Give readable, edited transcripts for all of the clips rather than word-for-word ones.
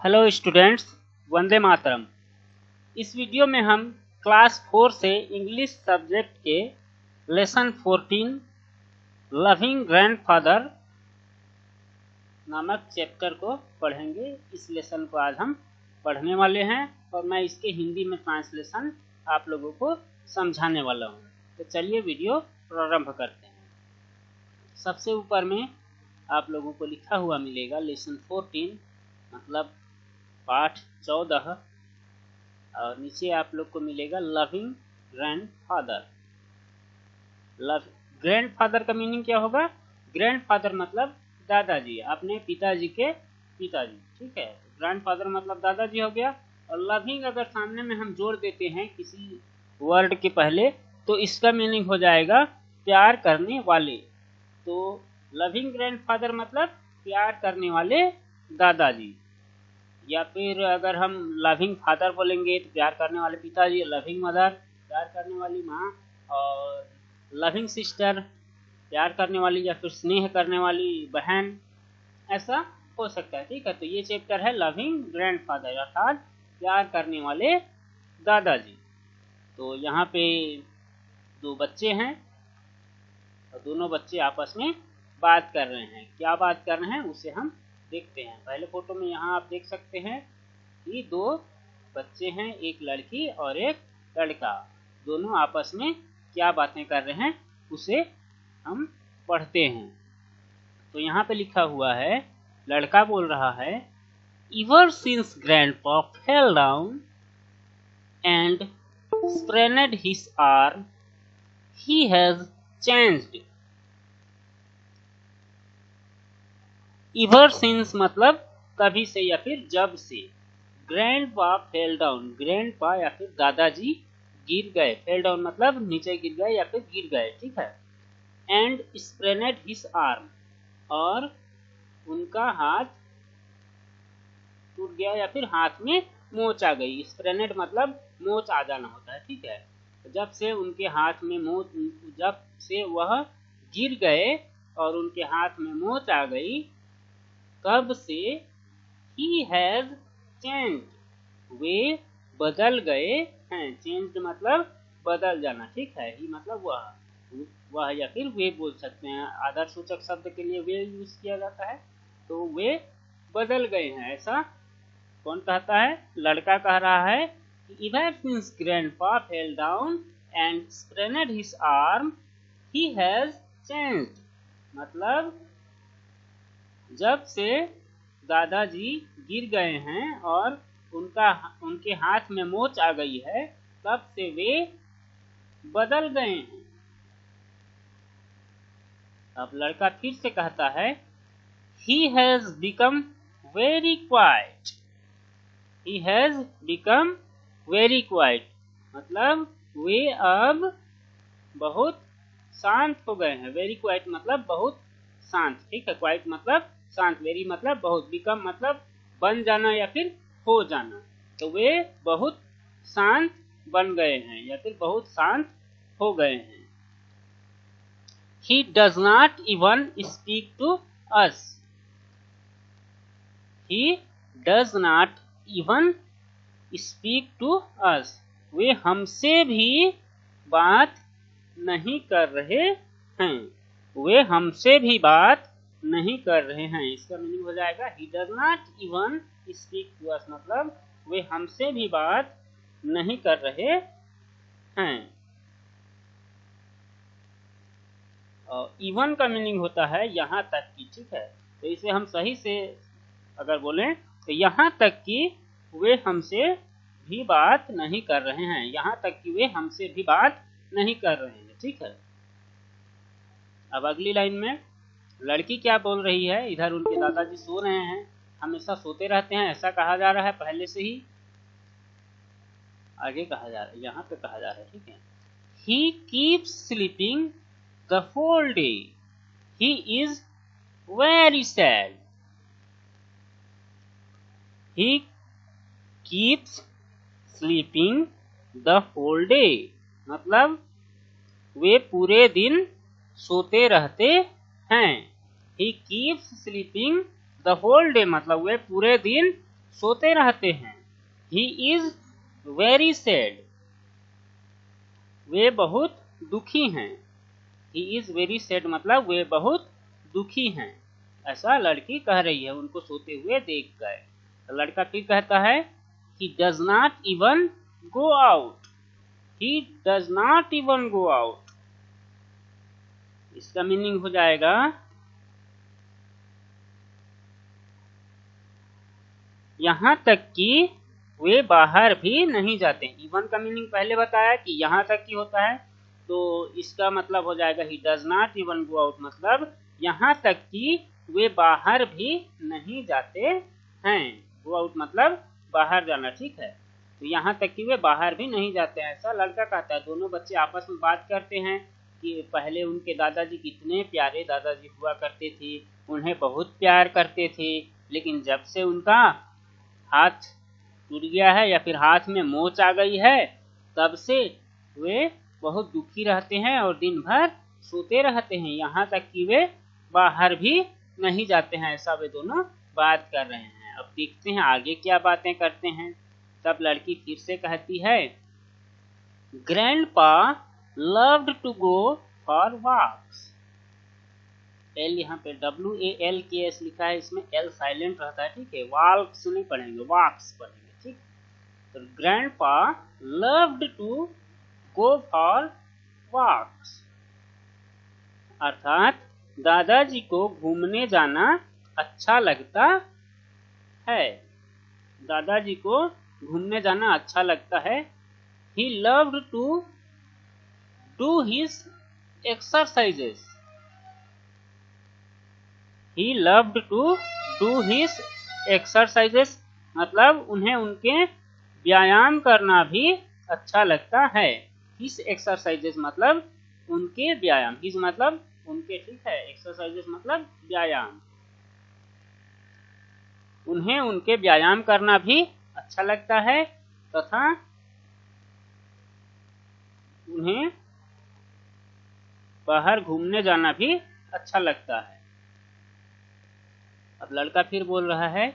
Hello students, Vande Mataram. इस video में हम क्लास 4 से इंग्लिश सब्जेक्ट के लेसन 14 लविंग ग्रैंडफादर नामक चैप्टर को पढ़ेंगे। इस लेसन को आज हम पढ़ने वाले हैं और मैं इसके हिंदी में ट्रांसलेशन आप लोगों को समझाने वाला हूं। तो चलिए वीडियो प्रारंभ करते हैं। सबसे ऊपर में आप लोगों को लिखा हुआ मिलेगा लेसन 14 मतलब पाठ 14 और नीचे आप लोग को मिलेगा लविंग ग्रैंडफादर। ग्रैंडफादर का मीनिंग क्या होगा? ग्रैंडफादर मतलब दादाजी, अपने पिताजी के पिताजी, ठीक है। ग्रैंडफादर मतलब दादाजी हो गया। और लविंग अगर सामने में हम जोड़ देते हैं किसी वर्ड के पहले तो इसका मीनिंग हो जाएगा प्यार करने वाले। तो लविंग ग्रैंडफादर मतलब प्यार करने वाले दादाजी, या फिर अगर हम लविंग फादर बोलेंगे तो प्यार करने वाले पिताजी, लविंग मदर प्यार करने वाली माँ, और लविंग सिस्टर प्यार करने वाली या फिर स्नेह करने वाली बहन, ऐसा हो सकता है, ठीक है। तो ये चैप्टर है लविंग ग्रैंडफादर अर्थात प्यार करने वाले दादाजी। तो यहाँ पे दो बच्चे हैं और दोनों बच्चे आपस में बात कर रहे हैं। क्या बात कर रहे हैं उसे हम देखते हैं। पहले फोटो में यहाँ आप देख सकते हैं कि दो बच्चे हैं, एक लड़की और एक लड़का। दोनों आपस में क्या बातें कर रहे हैं उसे हम पढ़ते हैं। तो यहाँ पे लिखा हुआ है, लड़का बोल रहा है, Ever since Grandpa fell down and sprained his arm, he has changed. Ever since मतलब कभी से या फिर जब से। ग्रैंडपा फेल डाउन, ग्रैंडपा या फिर दादाजी गिर गए। फेल डाउन मतलब नीचे गिर गए या फिर गिर गए, ठीक है। एंड स्प्रेनेड हिज आर्म, और उनका हाथ टूट गया या फिर हाथ में मोच आ गई। स्प्रेनेड मतलब मोच आ जाना होता है, ठीक है। जब से उनके हाथ में मोच, जब से वह गिर गए और उनके हाथ में मोच आ गई, तब से he has changed, वे बदल गए हैं। changed मतलब बदल जाना, ठीक है। ही मतलब वह या फिर वे बोल सकते हैं। आदर्शसूचक शब्द के लिए वे यूज किया जाता है। तो वे बदल गए हैं, ऐसा कौन कहता है? लड़का कह रहा है कि ever since grandpa fell down and sprained his arm, he has changed, मतलब जब से दादाजी गिर गए हैं और उनके हाथ में मोच आ गई है, तब से वे बदल गए हैं। अब लड़का फिर से कहता है, He has become very quiet. He has become very quiet, मतलब वे अब बहुत शांत हो गए हैं। वेरी क्वाइट मतलब बहुत शांत, ठीक है। क्वाइट मतलब शांत, वेरी मतलब बहुत, बिकम मतलब बन जाना या फिर हो जाना। तो वे बहुत शांत बन गए हैं या फिर बहुत शांत हो गए हैं। He does not even speak to us. He does not even speak to us. वे हमसे भी बात नहीं कर रहे हैं। वे हमसे भी बात नहीं कर रहे हैं। इसका मीनिंग हो जाएगा he does not even speak to us, मतलब वे हमसे भी बात नहीं कर रहे हैं। और इवन का मीनिंग होता है यहाँ तक की, ठीक है। तो इसे हम सही से अगर बोलें तो यहाँ तक कि वे हमसे भी बात नहीं कर रहे हैं। यहाँ तक कि वे हमसे भी बात नहीं कर रहे हैं, ठीक है। अब अगली लाइन में लड़की क्या बोल रही है? इधर उनके दादाजी सो रहे हैं, हमेशा सोते रहते हैं ऐसा कहा जा रहा है पहले से ही। आगे कहा जा रहा है, यहाँ पे कहा जा रहा है, ठीक है। He keeps sleeping the whole day. He is very sad. He keeps sleeping the whole day, मतलब वे पूरे दिन सोते रहते हैं। He keeps sleeping the whole day, मतलब वे पूरे दिन सोते रहते हैं। ही इज वेरी सैड, वे बहुत दुखी हैं। ही इज वेरी सैड मतलब वे बहुत दुखी हैं, ऐसा लड़की कह रही है उनको सोते हुए देखकर। तो लड़का फिर कहता है he does not even go out, he does not even go out। इसका मीनिंग हो जाएगा यहाँ तक कि वे बाहर भी नहीं जाते। इवन का मीनिंग पहले बताया कि यहाँ तक की होता है, तो इसका मतलब हो जाएगा he does not even go out मतलब यहाँ तक कि वे बाहर भी नहीं जाते हैं। गो आउट मतलब बाहर जाना, ठीक है। तो यहाँ तक कि वे बाहर भी नहीं जाते हैं, ऐसा लड़का कहता है। दोनों बच्चे आपस में बात करते हैं कि पहले उनके दादाजी कितने प्यारे दादाजी हुआ करते थे, उन्हें बहुत प्यार करते थे, लेकिन जब से उनका हाथ टूट गया है या फिर हाथ में मोच आ गई है, तब से वे बहुत दुखी रहते हैं और दिन भर सोते रहते हैं, यहाँ तक कि वे बाहर भी नहीं जाते हैं। ऐसा वे दोनों बात कर रहे हैं। अब देखते हैं आगे क्या बातें करते हैं। तब लड़की फिर से कहती है grandpa loved to go for walks. L यहाँ पे WALKS लिखा है, इसमें एल साइलेंट रहता है, ठीक है। वॉक्स नहीं पढ़ेंगे, वॉक्स पढ़ेंगे, ठीक। तो grandpa loved to go for walks अर्थात दादाजी को घूमने जाना अच्छा लगता है। दादाजी को घूमने जाना अच्छा लगता है। He loved to do his exercises. He loved to do his exercises मतलब उन्हें उनके व्यायाम करना भी अच्छा लगता है। His exercises मतलब उनके व्यायाम, his मतलब उनके, ठीक है। एक्सरसाइजेस मतलब व्यायाम। उन्हें उनके व्यायाम करना भी अच्छा लगता है तथा उन्हें बाहर घूमने जाना भी अच्छा लगता है। अब लड़का फिर बोल रहा है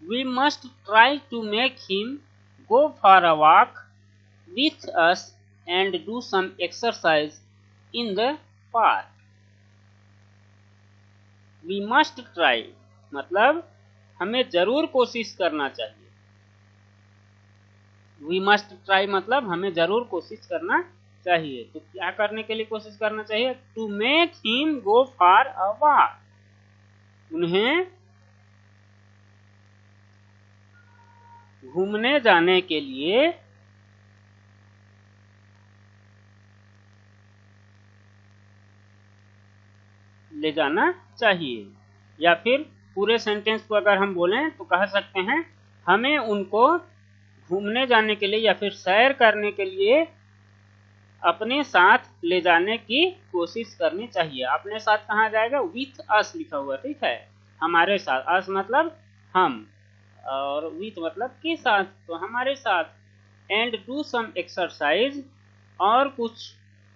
we must try to make him go for a walk with us and do some exercise in the park. We must try मतलब हमें जरूर कोशिश करना चाहिए। वी मस्ट ट्राई मतलब हमें जरूर कोशिश करना चाहिए। तो क्या करने के लिए कोशिश करना चाहिए? To make him go for a walk, उन्हें घूमने जाने के लिए ले जाना चाहिए। या फिर पूरे सेंटेंस को अगर हम बोलें तो कह सकते हैं हमें उनको घूमने जाने के लिए या फिर सैर करने के लिए अपने साथ ले जाने की कोशिश करनी चाहिए। अपने साथ कहाँ जाएगा? विथ अस लिखा हुआ, ठीक है, हमारे साथ। अस मतलब हम और विथ मतलब के साथ, तो हमारे साथ। एंड डू सम एक्सरसाइज और कुछ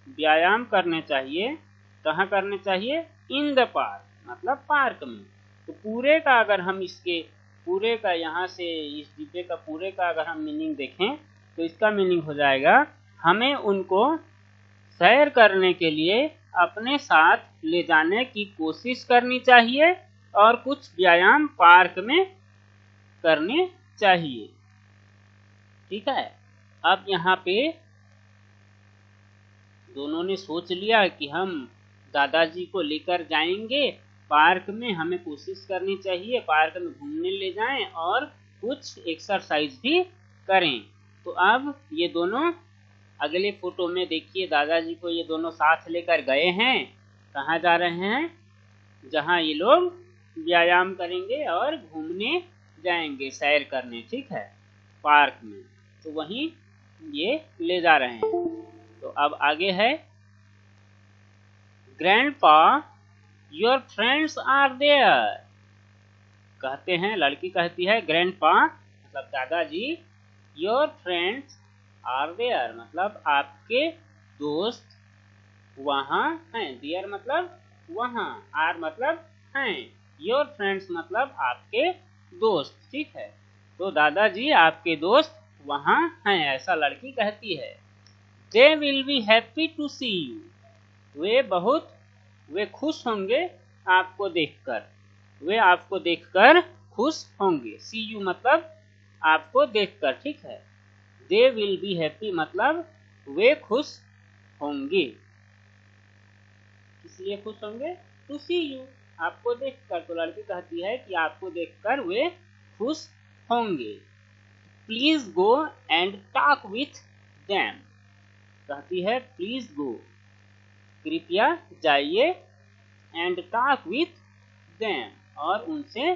व्यायाम करने चाहिए। कहाँ करने चाहिए? इन द पार्क मतलब पार्क में। तो पूरे का अगर हम इसके पूरे का यहाँ से इस डिब्बे का पूरे का अगर हम मीनिंग देखें तो इसका मीनिंग हो जाएगा हमें उनको सैर करने के लिए अपने साथ ले जाने की कोशिश करनी चाहिए और कुछ व्यायाम पार्क में करने चाहिए, ठीक है। अब यहाँ पे दोनों ने सोच लिया कि हम दादाजी को लेकर जाएंगे पार्क में, हमें कोशिश करनी चाहिए पार्क में घूमने ले जाएं और कुछ एक्सरसाइज भी करें। तो अब ये दोनों अगले फोटो में देखिए, दादाजी को ये दोनों साथ लेकर गए हैं। कहाँ जा रहे हैं? जहाँ ये लोग व्यायाम करेंगे और घूमने जाएंगे, सैर करने, ठीक है, पार्क में। तो वहीं ये ले जा रहे हैं। तो अब आगे है grandpa your friends are there. कहते हैं, लड़की कहती है ग्रैंडपा मतलब दादाजी, योर फ्रेंड्स आर देयर मतलब आपके दोस्त वहाँ हैं। देयर मतलब वहाँ, आर मतलब हैं, योर फ्रेंड्स मतलब आपके दोस्त, ठीक है। तो दादाजी आपके दोस्त वहाँ हैं, ऐसा लड़की कहती है। They will be happy to see you, वे खुश होंगे आपको देखकर, वे आपको देखकर खुश होंगे। सी यू मतलब आपको देखकर, ठीक है। दे विल बी हैप्पी मतलब वे खुश होंगे। किस लिए खुश होंगे? टू सी यू, आपको देखकर। तो लड़की कहती है कि आपको देखकर वे खुश होंगे। Please go and talk with them, कहती है प्लीज गो, कृपया जाइए, एंड टॉक विथ देम, और उनसे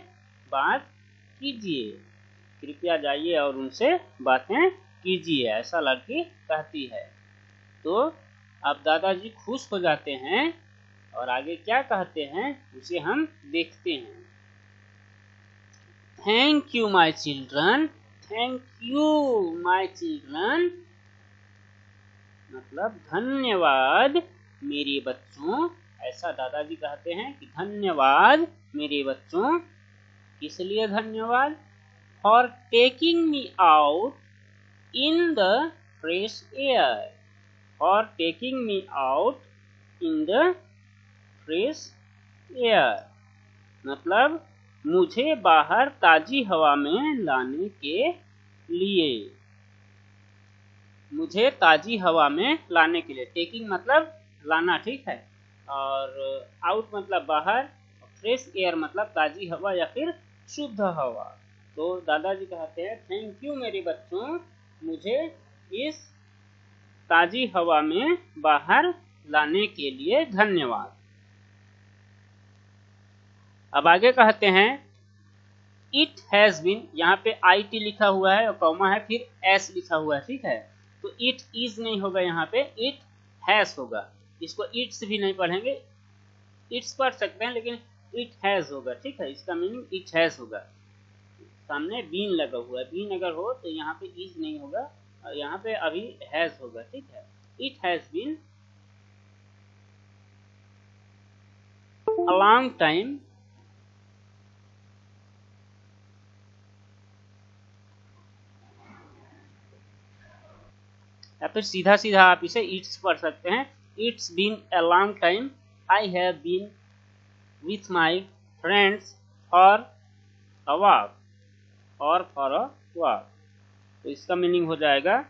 बात कीजिए। कृपया जाइए और उनसे बातें कीजिए, ऐसा लड़की कहती है। तो अब दादाजी खुश हो जाते हैं और आगे क्या कहते हैं उसे हम देखते हैं। Thank you my children, thank you my children मतलब धन्यवाद मेरे बच्चों, ऐसा दादाजी कहते हैं कि धन्यवाद मेरे बच्चों। किस लिए धन्यवाद? For taking me out in the fresh air, for taking me out in the fresh air मतलब मुझे बाहर ताजी हवा में लाने के लिए, मुझे ताजी हवा में लाने के लिए। टेकिंग मतलब लाना, ठीक है, और आउट मतलब बाहर, फ्रेश एयर मतलब ताजी हवा या फिर शुद्ध हवा। तो दादाजी कहते हैं थैंक यू मेरे बच्चों, मुझे इस ताजी हवा में बाहर लाने के लिए धन्यवाद। अब आगे कहते हैं इट हैज बीन, यहाँ पे IT लिखा हुआ है और कॉमा है, फिर S लिखा हुआ है, ठीक है। तो इट इज नहीं होगा, यहाँ पे इट हैज होगा। इसको इट्स भी नहीं पढ़ेंगे, इट्स पढ़ सकते हैं लेकिन इट हैज होगा, ठीक है। इसका मीनिंग इट हैज होगा। सामने बीन लगा हुआ है, बीन अगर हो तो यहाँ पे इज नहीं होगा और यहाँ पे अभी हैज होगा, ठीक है। It has been a long time या फिर सीधा सीधा आप इसे इट्स पढ़ सकते हैं। It's been a long time I have been with my friends for a walk, और फॉर अ वॉक। तो इसका मीनिंग हो जाएगा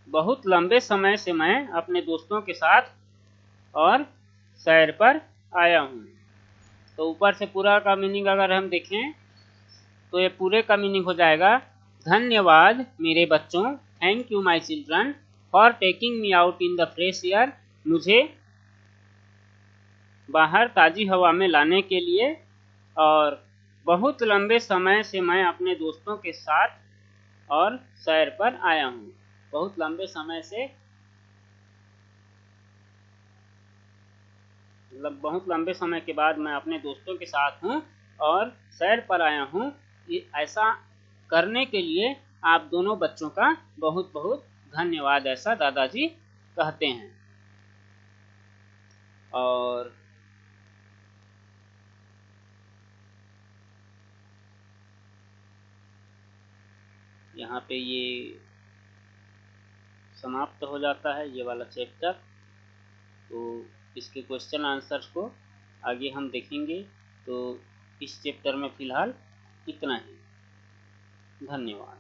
बहुत लंबे समय से मैं अपने दोस्तों के साथ और सैर पर आया हूँ। तो ऊपर से पूरा का मीनिंग अगर हम देखें तो ये पूरे का मीनिंग हो जाएगा धन्यवाद मेरे बच्चों, thank you my children for taking me out in the fresh air, मुझे बाहर ताजी हवा में लाने के लिए, और बहुत लंबे समय से मैं अपने दोस्तों के साथ और सैर पर आया हूँ। बहुत लंबे समय से मतलब बहुत लंबे समय के बाद मैं अपने दोस्तों के साथ हूँ और सैर पर आया हूँ। ऐसा करने के लिए आप दोनों बच्चों का बहुत बहुत धन्यवाद, ऐसा दादाजी कहते हैं। और यहाँ पे ये समाप्त हो जाता है ये वाला चैप्टर। तो इसके क्वेश्चन आंसर्स को आगे हम देखेंगे। तो इस चैप्टर में फ़िलहाल इतना ही। धन्यवाद।